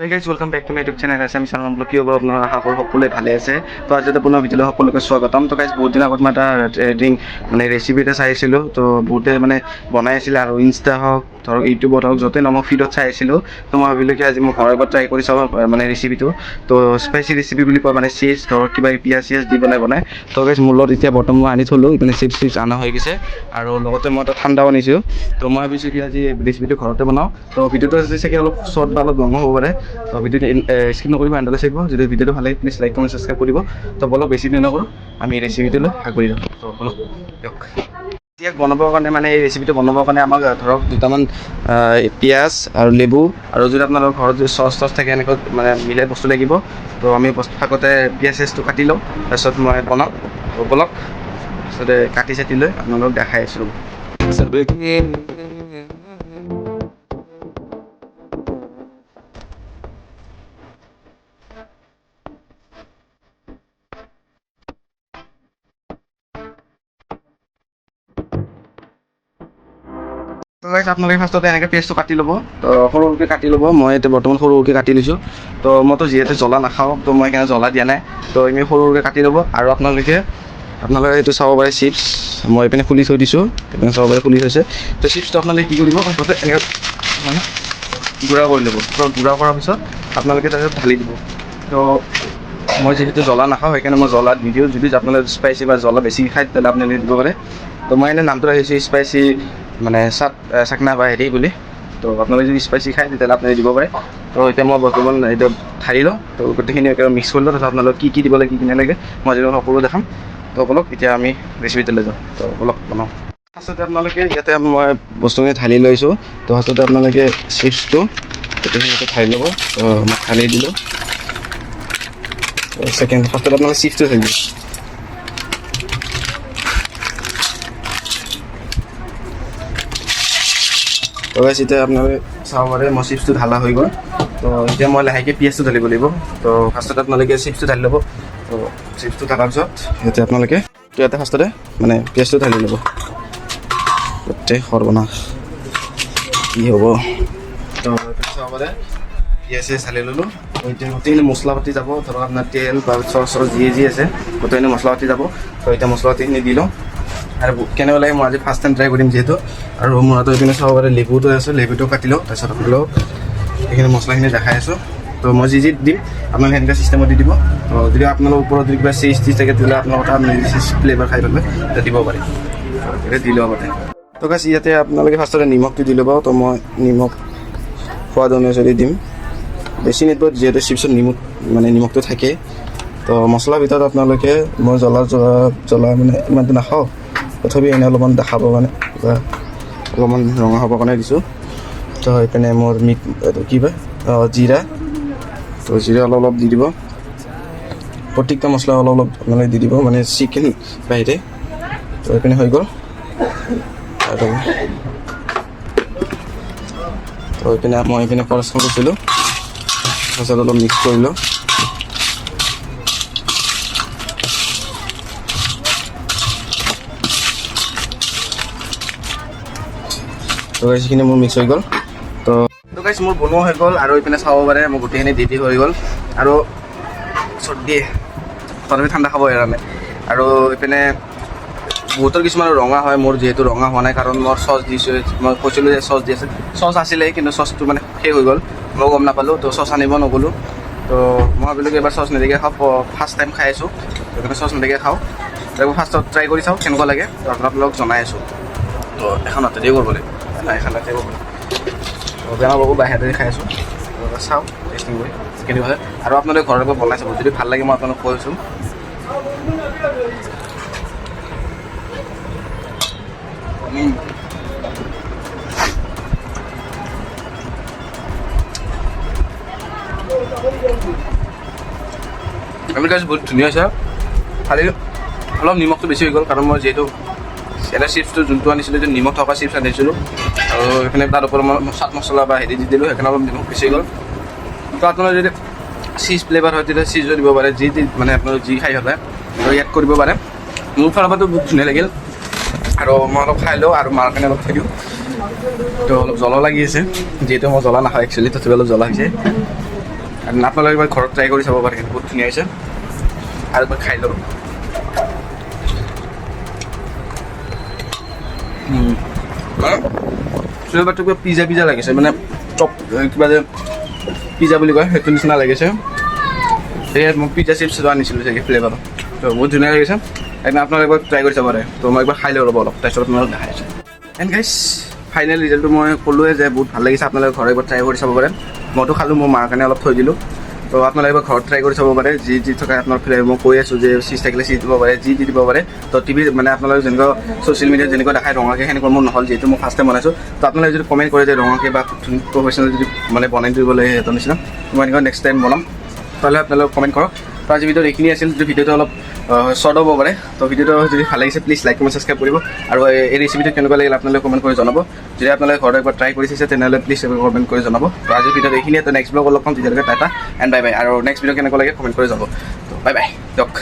Hey guys, welcome back to my YouTube channel. আমি চালমান blog কি হ'ব আপোনাৰ আশা কৰোঁ সকলোৱে ভালে আছে। তো আজি এটা পুনৰ ভিডিঅ'লৈ সকলোকে স্বাগতম। তো গাইজ বহুত দিন আগত মই এটা মানে ৰেচিপি এটা চাইছিলোঁ। তো বহুতে মানে বনাই আছিলে আৰু ইনষ্টা হওক ধৰক ইউটিউবত হওক য'তে নমক ফিডত চাই আছিলোঁ। তো মই ভাবিলোঁ কি আজি মই ঘৰৰ পৰা ট্ৰাই কৰি চাওঁ মানে ৰেচিপিটো। তো স্পাইচি ৰেচিপি বুলি কয় মানে চিজ ধৰক কিবা পিঁয়াজ চিয়াজ দি বনাই। তো গাইজ মোৰ লগত এতিয়া বৰ্তমান মই আনি থ'লোঁ মানে চিপছ অনা হৈ গৈছে আৰু লগতে মই এটা ঠাণ্ডাও আনিছোঁ। তো মই ভাবিছোঁ কি আজি ৰেচিপিটো ঘৰতে বনাওঁ। তো ভিডিঅ'টো আজি চাগে অলপ শ্বৰ্ট বা অলপ লং হ'ব পাৰে। তো ভিডিঅ'টো স্কিপ নকৰিব এণ্ডলৈ চাব। যদি ভিডিঅ'টো ভাল লাগে প্লিজ লাইক কমেণ্ট ছাবস্ক্ৰাইব কৰিব। তো বলক বেছি দিন নকৰোঁ আমি ৰেচিপিটোলৈ আগবাঢ়ি যাওঁ। তো বলক দিয়ক। এতিয়া বনাবৰ কাৰণে মানে এই ৰেচিপিটো বনাবৰ কাৰণে আমাক ধৰক দুটামান পিঁয়াজ আৰু লেবু আৰু যদি আপোনালোকৰ ঘৰত যদি চচ টচ থাকে এনেকৈ মানে মিলাই বস্তু লাগিব। তো আমি আগতে পিঁয়াজ চিয়াজটো কাটি লওঁ তাৰপিছত মই বনাওঁ। তো বলক তাৰপিছতে কাটি চাটি লৈ আপোনালোকক দেখাই আছোঁ। তো গাইজ আপোনালোকে ফাৰ্ষ্টতে এনেকৈ পিঁয়াজটো কাটি ল'ব। তো সৰু সৰুকৈ কাটি ল'ব। মই এতিয়া বৰ্তমান সৰু সৰুকৈ কাটি লৈছোঁ। তো মইতো যিহেতু জ্বলা নাখাওঁ তো মই সেইকাৰণে জ্বলা দিয়া নাই। তো এনেই সৰু সৰুকৈ কাটি ল'ব আৰু আপোনালোকে এইটো চাব পাৰে চিপছ মই এইপিনে খুলি থৈ দিছোঁ। এইপিনে চাব পাৰে খুলি থৈছে। তো চিপছটো আপোনালোকে কি কৰিব ফাৰ্ষ্টতে এনেকৈ মানে গুড়া কৰি ল'ব। তো গুড়া কৰাৰ পিছত আপোনালোকে তাৰপিছত ঢালি দিব। তো মই যিহেতু জ্বলা নাখাওঁ সেইকাৰণে মই জ্বলা নিদিওঁ। যদি আপোনালোকে স্পাইচি বা জ্বলা বেছি খায় তেতিয়াহ'লে আপোনালোকে দিব পাৰে। তো মই এনেই নামটো ৰাখিছোঁ স্পাইচি মানে চাকনা বা হেৰি বুলি। তো আপোনালোকে যদি স্পাইচি খায় তেতিয়াহ'লে আপোনালোকে দিব পাৰে। তো এতিয়া মই বৰ্তমান এইটো ঢালি লওঁ। তো গোটেইখিনি একেবাৰে মিক্স কৰি লওঁ। তাৰপিছত আপোনালোকে কি দিব লাগে কি নালাগে মই আজিলৈ সকলো দেখাম। তো বলক এতিয়া আমি ৰেচিপিটো লৈ যাওঁ। তো বলক বনাওঁ। ফাৰ্ষ্টতে আপোনালোকে ইয়াতে মই বস্তুখিনি ঢালি লৈছোঁ। তো ফাৰ্ষ্টতে আপোনালোকে চিপছটো গোটেইখিনি ঢালি ল'ব। তো মই ঢালি দিলোঁ। ফাৰ্ষ্টত আপোনালোকে চিপছটো ঢালি দিব। তো গাইজ এতিয়া আপোনালোকে চাব পাৰে মই চিপছটো ঢালা হৈ গ'ল। তো এতিয়া মই লাহেকৈ পিঁয়াজটো ঢালিব লাগিব। তো ফাৰ্ষ্টতে আপোনালোকে চিপছটো ঢালি ল'ব। তো চিপছটো ঢালাৰ পিছত ইয়াতে আপোনালোকে ফাৰ্ষ্টতে মানে পিঁয়াজটো ঢালি ল'ব। গোটেই সৰ্বনাশ কি হ'ব। তো চাব পাৰে পিঁয়াজ চিয়াজ ঢালি ল'লোঁ। এতিয়া গোটেইখিনি মছলা পাতি যাব। ধৰক আপোনাৰ তেল বা চচ যি আছে গোটেইখিনি মছলা পাতি যাব। তো এতিয়া মছলা পাতিখিনি দি লওঁ আৰু কেনেকুৱা লাগে মই আজি ফাৰ্ষ্ট টাইম ট্ৰাই কৰিম যিহেতু। আৰু মোৰ হাতত এইপিনে চাব পাৰে লেবুটো আছে। লেবুটো কাটি লওঁ। তাৰপিছত আপোনালোকক এইখিনি মছলাখিনি দেখাই আছোঁ। তো মই যি দিম আপোনালোকে সেনেকুৱা চিষ্টেমত দি দিব। তো যদি আপোনালোকৰ ওপৰত যদি কিবা চিজ থাকে তেতিয়াহ'লে আপোনালোকৰ আপুনি চিজ ফ্লেভাৰ খাই পেলাই তেতিয়া দিব পাৰে। এতিয়া দি ল'ব পাৰে। তো গাইজ ইয়াতে আপোনালোকে ফাৰ্ষ্টতে নিমখটো দি ল'ব। তো মই নিমখ সোৱাদ অনুযায়ী দিম। বেছি নিদিব যিহেতু চিপছত নিমখটো থাকে। তো মছলাৰ ভিতৰত আপোনালোকে মই জ্বলা মানে ইমানটো নাখাওঁ। তথাপি এনেই অলপমান দেখাব কাৰণে বা অলপমান ৰঙা হ'বৰ কাৰণে দিছোঁ। তো সেইপিনে মোৰ কি কয় জিৰা। তো জিৰা অলপ দি দিব। প্ৰত্যেকটা মছলা অলপ মানে দি দিব মানে চিকেন বাহিৰে। তো এইপিনে হৈ গ'ল। আৰু তো এইপিনে মই এইপিনে খৰচখন কৰিছিলোঁ। তাৰপিছত অলপ মিক্স কৰিলোঁ। তো সেইখিনি মোৰ মিক্স হৈ গ'ল। তো গাইজ মোৰ বনোৱা হৈ গ'ল আৰু এইপিনে চাব পাৰে মোৰ গোটেইখিনি দি হৈ গ'ল। আৰু চৰ্দি তথাপি ঠাণ্ডা খাব এৰা নাই। আৰু এইপিনে বহুতৰ কিছুমান ৰঙা হয়। মোৰ যিহেতু ৰঙা হোৱা নাই কাৰণ মই চচ দিছোঁ। মই কৈছিলোঁ যে চচ দি আছে। চচ আছিলেই কিন্তু চচটো মানে শেষ হৈ গ'ল। মই গম নাপালোঁ। তো চচ আনিব নগ'লোঁ। তো মই ভাবিলোঁ কি এবাৰ চচ নিদিয়াকৈ খাওঁ। ফাৰ্ষ্ট টাইম খাই আছোঁ সেইকাৰণে চচ নিদিয়াকৈ খাওঁ। একবাৰ ফাৰ্ষ্টত ট্ৰাই কৰি চাওঁ কেনেকুৱা লাগে। তো আপোনালোকক জনাই আছোঁ। তো এখন হাতেদিয়ে কৰিব লাগিব নাই এখন হাতেদিয়ে কৰিব লাগিব। তো বেয়া নাপাব বাহিৰতে খাই আছোঁ। চাওঁ টেষ্টিং কৰি কেনেকুৱা হয়। আৰু আপোনালোকে ঘৰৰ পৰা বনাই চাব। যদি ভাল লাগে মই আপোনালোকক কৈ আছোঁ। আমি গাইজ বহুত ধুনীয়া হৈছে। খালি অলপ নিমখটো বেছি হৈ গ'ল কাৰণ মই যিহেতু এটা চিপছটো যোনটো আনিছিলোঁ যে নিমখ থকা চিপছ আনিছিলোঁ আৰু সেইখিনি তাৰ ওপৰত মই চাট মছলা বা হেৰি দি দিলোঁ সেইকাৰণে অলপ নিমখ বেছি হৈ গ'ল। তো আপোনালোকে যদি চিজ ফ্লেভাৰ হয় তেতিয়া চিজো দিব পাৰে। যি মানে আপোনালোকে যি খাই হ'লে এড কৰিব পাৰে। মোৰ ফালৰ পৰাতো বহুত ধুনীয়া লাগিল আৰু মই অলপ খাই লওঁ আৰু মাৰ কাৰণে অলপ খাই দিওঁ। তো অলপ জ্বলা লাগি আছে যিহেতু মই জ্বলা নাখাওঁ একচুৱেলি তথাপি অলপ জ্বলা হৈছে। আপোনালোকে এবাৰ ঘৰত ট্ৰাই কৰি চাব পাৰে, বহুত ধুনীয়া হৈছে। আৰু এবাৰ খাই ল'ব। ফ্লেভাৰটো কিবা পিজ্জা লাগিছে, মানে চপ কিবা যে পিজ্জা বুলি কয় সেইটো নিচিনা লাগিছে। সেয়ে মই পিজ্জা চিপছটো আনিছিলোঁ চাগে ফ্লেভাৰত। তো বহুত ধুনীয়া লাগিছে, একদম আপোনালোকে এবাৰ ট্ৰাই কৰি চাব পাৰে। তো মই একবাৰ খাই লৈ ৰ'ব অলপ, তাৰপিছত আপোনালোকক দেখাই আছোঁ। এণ্ড গাইছ, ফাইনেল ৰিজাল্টটো মই ক'লোৱে যে বহুত ভাল লাগিছে, আপোনালোকে ঘৰত একবাৰ ট্ৰাই কৰি চাব পাৰে। মইতো খালোঁ, মোৰ মাৰ কাৰণে অলপ থৈ দিলোঁ। তো আপোনালোকে এবাৰ ঘৰত ট্ৰাই কৰি চাব পাৰে, যি থকা আপোনাৰ ফ্লেভাৰ মই কৈ আছোঁ যে চীজ থাকিলে চীজ দিব পাৰে, যি দিব পাৰে। তো টিভিত মানে আপোনালোকে যেনেকুৱা ছ'চিয়েল মিডিয়াত যেনেকুৱা দেখায় ৰঙাকৈ, সেনেকুৱা মোৰ নহ'ল, যিহেতু মই ফাৰ্ষ্ট টাইম বনাইছোঁ। তো আপোনালোকে যদি কমেণ্ট কৰে যে ৰঙাকৈ বা প্ৰফেচনেল যদি মানে বনাই দিব লাগে সিহঁতৰ নিচিনা, মই এনেকুৱা নেক্সট টাইম বনাম, তাহলে আপোনালোকে কমেণ্ট কৰক। তো আজি ভিডিঅ'ত এইখিনি আছিল, যদি ভিডিঅ'টো অলপ শ্বৰ্ট হ'ব পাৰে। তো ভিডিঅ'টো যদি ভাল লাগিছে প্লিজ লাইক কমেণ্ট ছাবস্ক্ৰাইব কৰিব, আৰু এই ৰেচিপিটো কেনেকুৱা লাগিল আপোনালোকে কমেণ্ট কৰি জনাব। যদি আপোনালোকে ঘৰত একবাৰ ট্ৰাই কৰি চাইছে তেনেহ'লে প্লিজ কমেণ্ট কৰি জনাব। তো আজিৰ ভিডিঅ'ত এইখিনিয়ে, তো নেক্সট ব্লগ লগ পাম, তেতিয়ালৈকে টাটা এণ্ড বাই বাই। আৰু নেক্সট ভিডিঅ' কেনেকুৱা লাগে কমেণ্ট কৰি যাব। তো বাই বাই, দিয়ক।